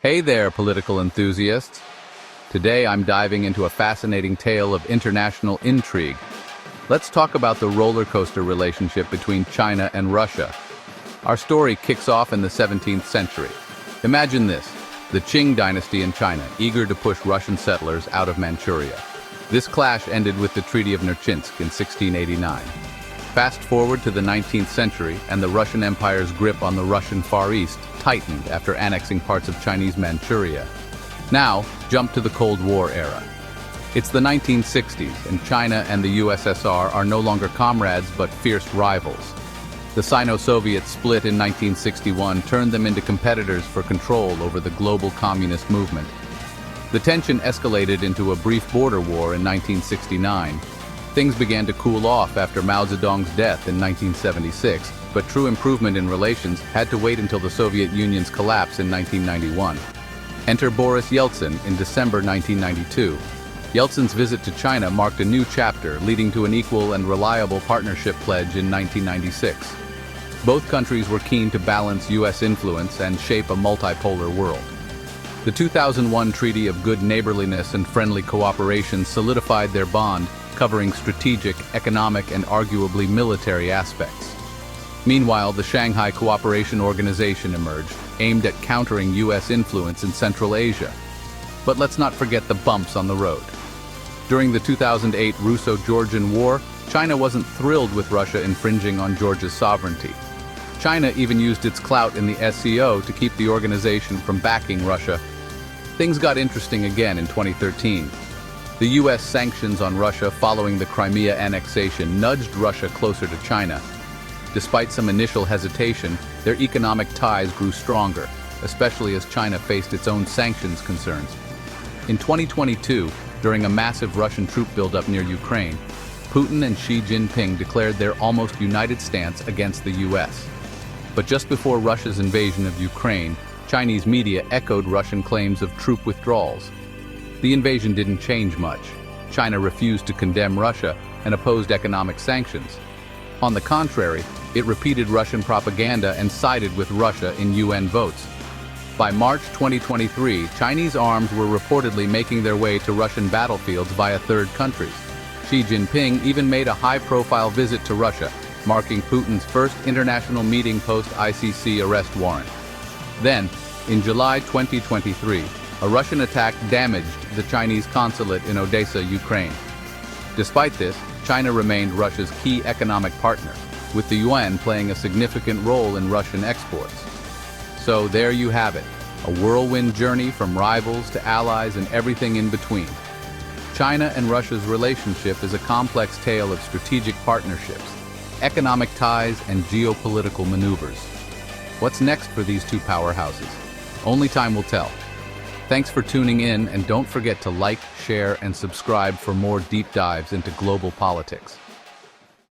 Hey there, political enthusiasts. Today I'm diving into a fascinating tale of international intrigue. Let's talk about the roller coaster relationship between China and Russia. Our story kicks off in the 17th century. Imagine this, the Qing dynasty in China, eager to push Russian settlers out of Manchuria. This clash ended with the Treaty of Nerchinsk in 1689. Fast forward to the 19th century, and the Russian Empire's grip on the Russian Far East tightened after annexing parts of Chinese Manchuria. Now, jump to the Cold War era. It's the 1960s, and China and the USSR are no longer comrades but fierce rivals. The Sino-Soviet split in 1961 turned them into competitors for control over the global communist movement. The tension escalated into a brief border war in 1969. Things began to cool off after Mao Zedong's death in 1976, but true improvement in relations had to wait until the Soviet Union's collapse in 1991. Enter Boris Yeltsin in December 1992. Yeltsin's visit to China marked a new chapter, leading to an equal and reliable partnership pledge in 1996. Both countries were keen to balance U.S. influence and shape a multipolar world. The 2001 Treaty of Good Neighborliness and Friendly Cooperation solidified their bond, covering strategic, economic, and arguably military aspects. Meanwhile, the Shanghai Cooperation Organization emerged, aimed at countering U.S. influence in Central Asia. But let's not forget the bumps on the road. During the 2008 Russo-Georgian War, China wasn't thrilled with Russia infringing on Georgia's sovereignty. China even used its clout in the SCO to keep the organization from backing Russia. Things got interesting again in 2013. The U.S. sanctions on Russia following the Crimea annexation nudged Russia closer to China. Despite some initial hesitation, their economic ties grew stronger, especially as China faced its own sanctions concerns. In 2022, during a massive Russian troop buildup near Ukraine, Putin and Xi Jinping declared their almost united stance against the U.S. But just before Russia's invasion of Ukraine, Chinese media echoed Russian claims of troop withdrawals. The invasion didn't change much. China refused to condemn Russia and opposed economic sanctions. On the contrary, it repeated Russian propaganda and sided with Russia in UN votes. By March 2023, Chinese arms were reportedly making their way to Russian battlefields via third countries. Xi Jinping even made a high-profile visit to Russia, marking Putin's first international meeting post-ICC arrest warrant. Then, in July 2023, a Russian attack damaged the Chinese consulate in Odessa, Ukraine. Despite this, China remained Russia's key economic partner, with the yuan playing a significant role in Russian exports. So there you have it, a whirlwind journey from rivals to allies and everything in between. China and Russia's relationship is a complex tale of strategic partnerships, economic ties, and geopolitical maneuvers. What's next for these two powerhouses? Only time will tell. Thanks for tuning in, and don't forget to like, share, and subscribe for more deep dives into global politics.